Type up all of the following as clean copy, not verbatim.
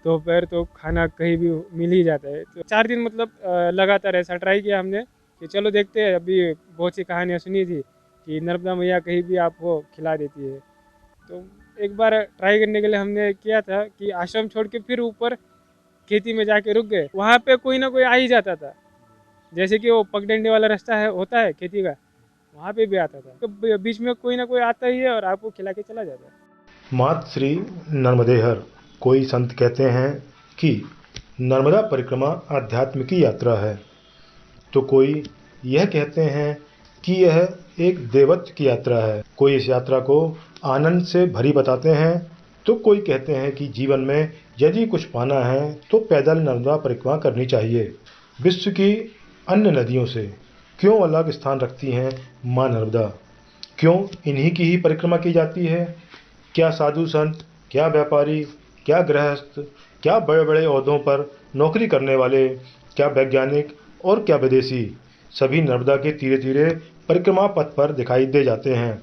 दोपहर तो खाना कहीं भी मिल ही जाता है। तो 4 दिन मतलब लगातार ऐसा ट्राई किया हमने कि चलो देखते हैं। अभी बहुत सी कहानियाँ सुनी थी कि नर्मदा मैया कहीं भी आपको खिला देती है। तो एक बार ट्राई करने के लिए हमने किया था कि आश्रम छोड़ के फिर ऊपर खेती में जाके रुक गए। वहाँ पे कोई ना कोई आ ही जाता था, जैसे कि वो पगडंडी वाला रास्ता है होता है खेती का, वहाँ पे भी आता था। तो बीच में कोई ना कोई आता ही है और आपको खिला के चला जाता है। मात श्री नर्मदेहर। कोई संत कहते हैं कि नर्मदा परिक्रमा आध्यात्म की यात्रा है, तो कोई यह कहते हैं कि यह एक देवत्व की यात्रा है। कोई इस यात्रा को आनंद से भरी बताते हैं, तो कोई कहते हैं कि जीवन में यदि कुछ पाना है तो पैदल नर्मदा परिक्रमा करनी चाहिए। विश्व की अन्य नदियों से क्यों अलग स्थान रखती हैं माँ नर्मदा? क्यों इन्हीं की ही परिक्रमा की जाती है? क्या साधु संत, क्या व्यापारी, क्या गृहस्थ, क्या बड़े बड़े ओहदों पर नौकरी करने वाले, क्या वैज्ञानिक और क्या विदेशी, सभी नर्मदा के तीरे तीरे परिक्रमा पथ पर दिखाई दे जाते हैं।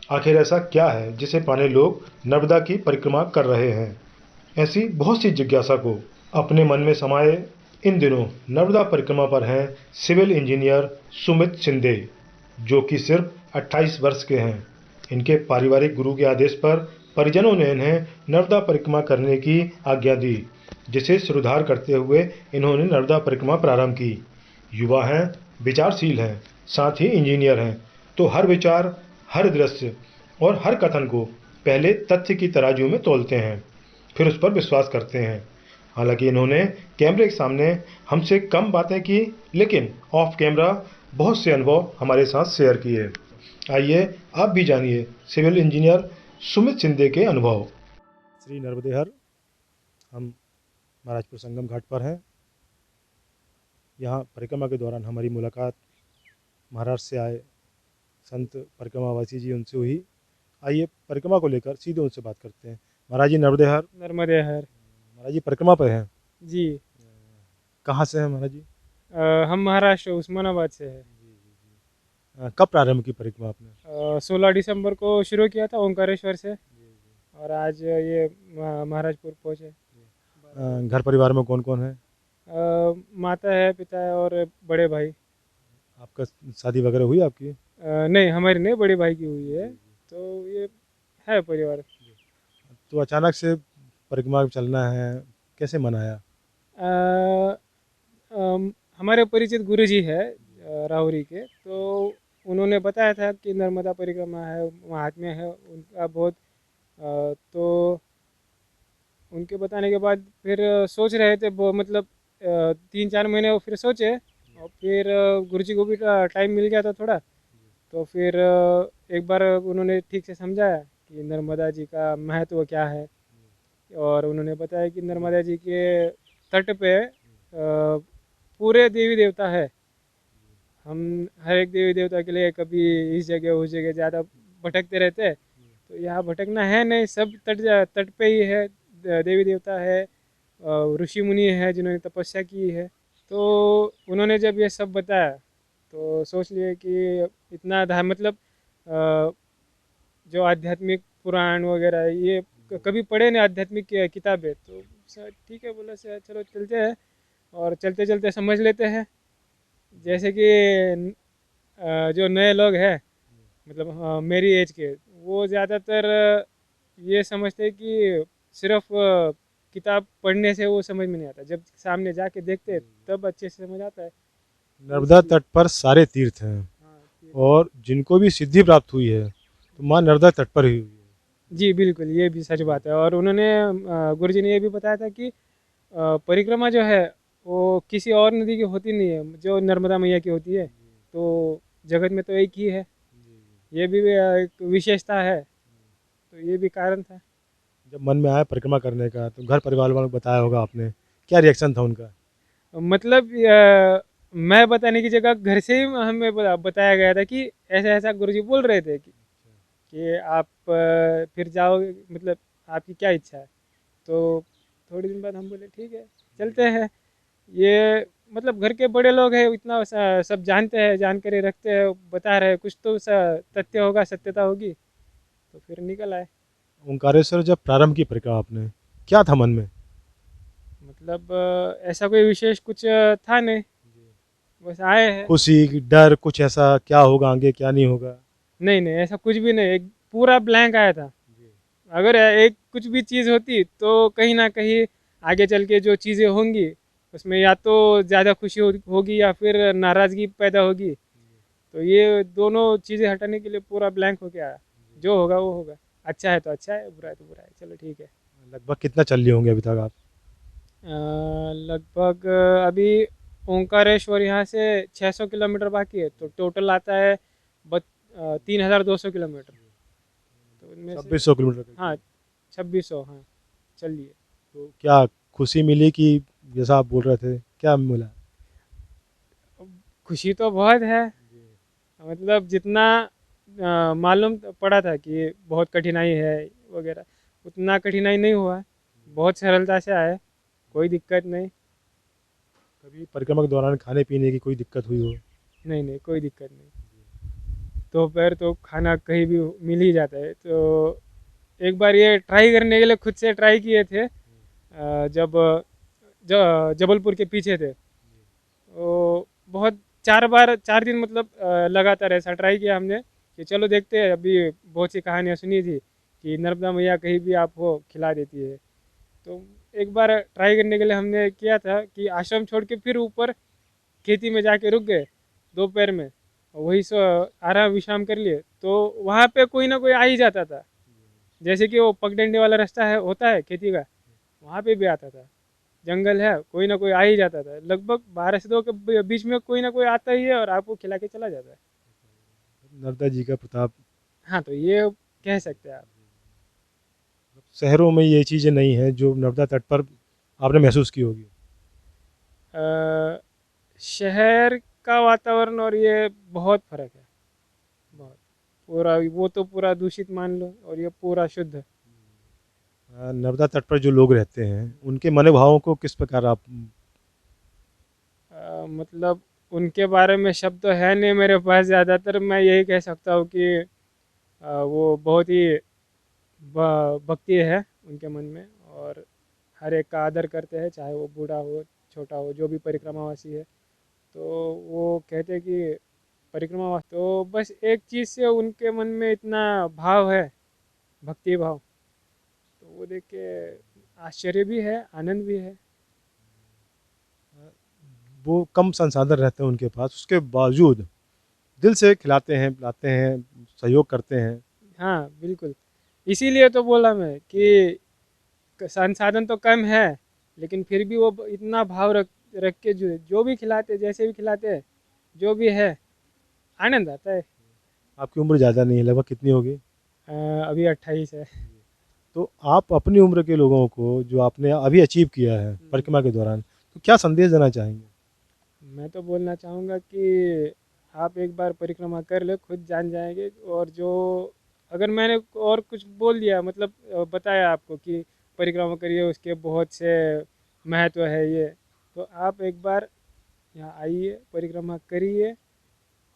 आखिर ऐसा क्या है जिसे पाने लोग नर्मदा की परिक्रमा कर रहे हैं? ऐसी बहुत सी जिज्ञासा को अपने मन में समाये इन दिनों नर्मदा परिक्रमा पर हैं सिविल इंजीनियर सुमित शिंदे, जो कि सिर्फ 28 वर्ष के हैं। इनके पारिवारिक गुरु के आदेश पर परिजनों ने इन्हें नर्मदा परिक्रमा करने की आज्ञा दी, जिसे सुधार करते हुए इन्होंने नर्मदा परिक्रमा प्रारंभ की। युवा हैं, विचारशील हैं, साथ ही इंजीनियर हैं, तो हर विचार, हर दृश्य और हर कथन को पहले तथ्य की तराजू में तोलते हैं, फिर उस पर विश्वास करते हैं। हालांकि इन्होंने कैमरे के सामने हमसे कम बातें की, लेकिन ऑफ कैमरा बहुत से अनुभव हमारे साथ शेयर किए। आइए आप भी जानिए सिविल इंजीनियर सुमित शिंदे के अनुभव। श्री नर्मदेहर, हम महाराजपुर संगम घाट पर हैं। यहाँ परिक्रमा के दौरान हमारी मुलाकात महाराष्ट्र से आए संत परिक्रमावासी जी उनसे हुई। आइए परिक्रमा को लेकर सीधे उनसे बात करते हैं। महाराज जी नर्मदेहर। नर्मदेहर। महाराज जी परिक्रमा पर हैं। जी। कहाँ से हैं महाराज जी? हम महाराष्ट्र उस्मानाबाद से है। कब प्रारंभ की परिक्रमा आपने? 16 दिसंबर को शुरू किया था ओंकारेश्वर से, और आज ये महाराजपुर पहुँचे। घर परिवार में कौन कौन है? माता है, पिता है और बड़े भाई। आपका शादी वगैरह हुई आपकी? नहीं, हमारी नहीं, बड़े भाई की हुई है। तो ये है परिवार। तो अचानक से परिक्रमा चलना है, कैसे मन आया? हमारे परिचित गुरुजी है राहुरी के, तो उन्होंने बताया था कि नर्मदा परिक्रमा है, महात्म्य है उनका बहुत। तो उनके बताने के बाद फिर सोच रहे थे मतलब 3-4 महीने वो फिर सोचे, और फिर गुरुजी को भी टाइम मिल गया था थोड़ा। तो फिर एक बार उन्होंने ठीक से समझाया कि नर्मदा जी का महत्व क्या है, और उन्होंने बताया कि नर्मदा जी के तट पे पूरे देवी देवता है। हम हर एक देवी देवता के लिए कभी इस जगह उस जगह ज़्यादा भटकते रहते हैं, तो यहाँ भटकना है नहीं, सब तट पे ही है। देवी देवता है, ऋषि मुनि है जिन्होंने तपस्या की है। तो उन्होंने जब ये सब बताया तो सोच लिए कि इतना मतलब जो आध्यात्मिक पुराण वगैरह ये कभी पढ़े नहीं, आध्यात्मिक किताबें। तो ठीक है, बोला से चलो चलते हैं, और चलते चलते समझ लेते हैं। जैसे कि जो नए लोग हैं, मतलब मेरी एज के, वो ज़्यादातर ये समझते हैं कि सिर्फ किताब पढ़ने से वो समझ में नहीं आता, जब सामने जाके देखते हैं तब अच्छे से समझ आता है। नर्मदा तट पर सारे तीर्थ हैं, और जिनको भी सिद्धि प्राप्त हुई है तो माँ नर्मदा तट पर ही हुई है। जी बिल्कुल, ये भी सच बात है। और उन्होंने गुरुजी ने ये भी बताया था कि परिक्रमा जो है वो किसी और नदी की होती नहीं है, जो नर्मदा मैया की होती है। तो जगत में तो एक ही है, ये भी एक विशेषता है। तो ये भी कारण था। जब मन में आया परिक्रमा करने का तो घर परिवार वालों को बताया होगा आपने, क्या रिएक्शन था उनका? मतलब मैं बताने की जगह घर से ही हमें बताया गया था कि ऐसा ऐसा गुरुजी बोल रहे थे कि आप फिर जाओ, मतलब आपकी क्या इच्छा है। तो थोड़े दिन बाद हम बोले ठीक है चलते हैं। ये मतलब घर के बड़े लोग हैं, इतना सब जानते हैं, जानकारी रखते हैं, बता रहे हैं, कुछ तो तथ्य होगा, सत्यता होगी। तो फिर निकल आए। ओंकारेश्वर जब प्रारंभ की परिक्रमा आपने, क्या था मन में? मतलब ऐसा कोई विशेष कुछ था नहीं, बस आए हैं। खुशी, डर, कुछ ऐसा क्या होगा आगे क्या नहीं होगा? नहीं नहीं, ऐसा कुछ भी नहीं, एक पूरा ब्लैंक आया था। अगर एक कुछ भी चीज़ होती तो कहीं ना कहीं आगे चल के जो चीज़ें होंगी उसमें या तो ज़्यादा खुशी होगी या फिर नाराज़गी पैदा होगी। तो ये दोनों चीज़ें हटाने के लिए पूरा ब्लैंक हो गया। जो होगा वो होगा, अच्छा है तो अच्छा है, बुरा है तो बुरा है, चलो ठीक है। लगभग कितना चल लिए होंगे अभी तक आप? लगभग अभी ओंकारेश्वर यहाँ से 600 किलोमीटर बाकी है, तो टोटल आता है 3200 किलोमीटर। तो उनमें से 2600 किलोमीटर हाँ, करीब। 2600, हाँ, चलिए। तो क्या खुशी मिली कि जैसा आप बोल रहे थे क्या मिला? अब खुशी तो बहुत है, मतलब जितना मालूम पड़ा था कि बहुत कठिनाई है वगैरह, उतना कठिनाई नहीं हुआ, बहुत सरलता से आए, कोई दिक्कत नहीं। कभी परिक्रमा के दौरान खाने पीने की कोई दिक्कत हुई हो? नहीं नहीं, कोई दिक्कत नहीं। दोपहर तो खाना कहीं भी मिल ही जाता है। तो एक बार ये ट्राई करने के लिए खुद से ट्राई किए थे, जब जबलपुर के पीछे थे, तो बहुत 4 बार 4 दिन मतलब लगातार ऐसा ट्राई किया हमने कि चलो देखते हैं। अभी बहुत सी कहानियाँ सुनी थी कि नर्मदा मैया कहीं भी आप हो खिला देती है। तो एक बार ट्राई करने के लिए हमने किया था कि आश्रम छोड़ के फिर ऊपर खेती में जाके रुक गए दोपहर में, और वही सो आराम विश्राम कर लिए। तो वहाँ पे कोई ना कोई आ ही जाता था, जैसे कि वो पगडंडी वाला रास्ता है, होता है खेती का, वहाँ पे भी आता था। जंगल है, कोई ना कोई आ ही जाता था, लगभग 12 से 2 के बीच में कोई ना कोई आता ही है और आपको खिला के चला जाता है। नर्मदा जी का प्रताप। हाँ, तो ये कह सकते हैं आप। शहरों में ये चीज़ें नहीं हैं जो नर्मदा तट पर आपने महसूस की होगी। अ, शहर का वातावरण और ये बहुत फर्क है, बहुत। पूरा वो तो पूरा दूषित मान लो, और ये पूरा शुद्ध। नर्मदा तट पर जो लोग रहते हैं उनके मनोभावों को किस प्रकार आप? मतलब उनके बारे में शब्द तो है नहीं मेरे पास, ज़्यादातर मैं यही कह सकता हूँ कि वो बहुत ही भक्ति है उनके मन में, और हर एक का आदर करते हैं, चाहे वो बूढ़ा हो छोटा हो, जो भी परिक्रमावासी है। तो वो कहते हैं कि परिक्रमावासी तो बस एक चीज़ से उनके मन में इतना भाव है, भक्ति भाव। तो वो देख के आश्चर्य भी है, आनंद भी है। वो कम संसाधन रहते हैं उनके पास, उसके बावजूद दिल से खिलाते हैं, पिलाते हैं, सहयोग करते हैं। हाँ बिल्कुल, इसीलिए तो बोला मैं कि संसाधन तो कम है, लेकिन फिर भी वो इतना भाव रख रख के जो जो भी खिलाते, जैसे भी खिलाते, जो भी है, आनंद आता है। आपकी उम्र ज़्यादा नहीं है, लगभग कितनी होगी? अभी 28 है। तो आप अपनी उम्र के लोगों को जो आपने अभी अचीव किया है परिक्रमा के दौरान, तो क्या संदेश देना चाहेंगे? मैं तो बोलना चाहूँगा कि आप एक बार परिक्रमा कर ले, खुद जान जाएंगे। और जो अगर मैंने और कुछ बोल दिया, मतलब बताया आपको कि परिक्रमा करिए, उसके बहुत से महत्व है ये, तो आप एक बार यहाँ आइए, परिक्रमा करिए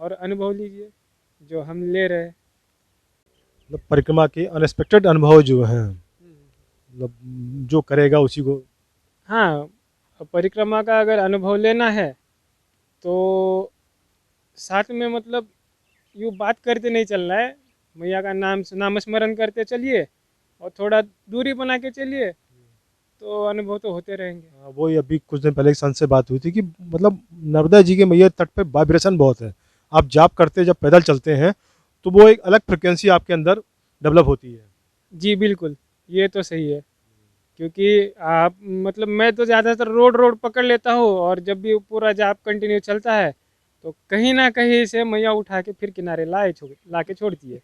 और अनुभव लीजिए जो हम ले रहे हैं। मतलब परिक्रमा के अनएक्सपेक्टेड अनुभव जो हैं, मतलब जो करेगा उसी को। हाँ, परिक्रमा का अगर अनुभव लेना है तो साथ में मतलब यूँ बात करते नहीं चलना है, मैया का नामस्मरण करते चलिए और थोड़ा दूरी बना के चलिए, तो अनुभव तो होते रहेंगे। वही अभी कुछ दिन पहले एक संत से बात हुई थी कि मतलब नर्मदा जी के मैया तट पे वाइब्रेशन बहुत है। आप जाप करते जब पैदल चलते हैं तो वो एक अलग फ्रिक्वेंसी आपके अंदर डेवलप होती है। जी बिल्कुल, ये तो सही है। क्योंकि आप मतलब मैं तो ज़्यादातर रोड रोड पकड़ लेता हूँ, और जब भी पूरा जाप कंटिन्यू चलता है तो कहीं ना कहीं से मैया उठा के फिर किनारे ला के छोड़ती है।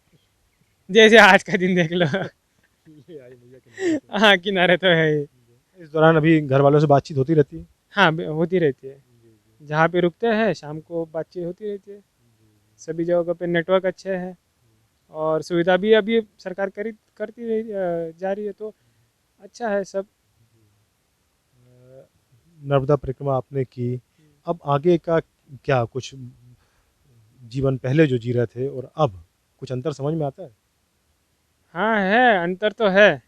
जैसे आज का दिन देख लो। ये आई मैया के नाम पे। हाँ, किनारे तो है ही। इस दौरान अभी घर वालों से बातचीत होती रहती है? हाँ, होती रहती है। जहाँ पे रुकते हैं शाम को बातचीत होती रहती है। सभी जगहों पे नेटवर्क अच्छे हैं, और सुविधा भी अभी सरकार करती रही जा रही है, तो अच्छा है सब। नर्मदा परिक्रमा आपने की, अब आगे का क्या कुछ जीवन पहले जो जी रहे थे और अब कुछ अंतर समझ में आता है? हाँ है, अंतर तो है।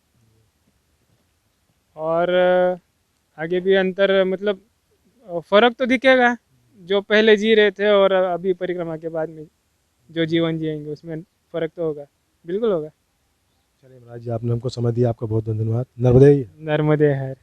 और आगे भी अंतर मतलब फर्क तो दिखेगा, जो पहले जी रहे थे और अभी परिक्रमा के बाद में जो जीवन जिएंगे उसमें फर्क तो होगा, बिल्कुल होगा। चलिए महाराज जी, आपने हमको समय दिया, आपका बहुत बहुत धन्यवाद। नर्मदे। नर्मदे हर।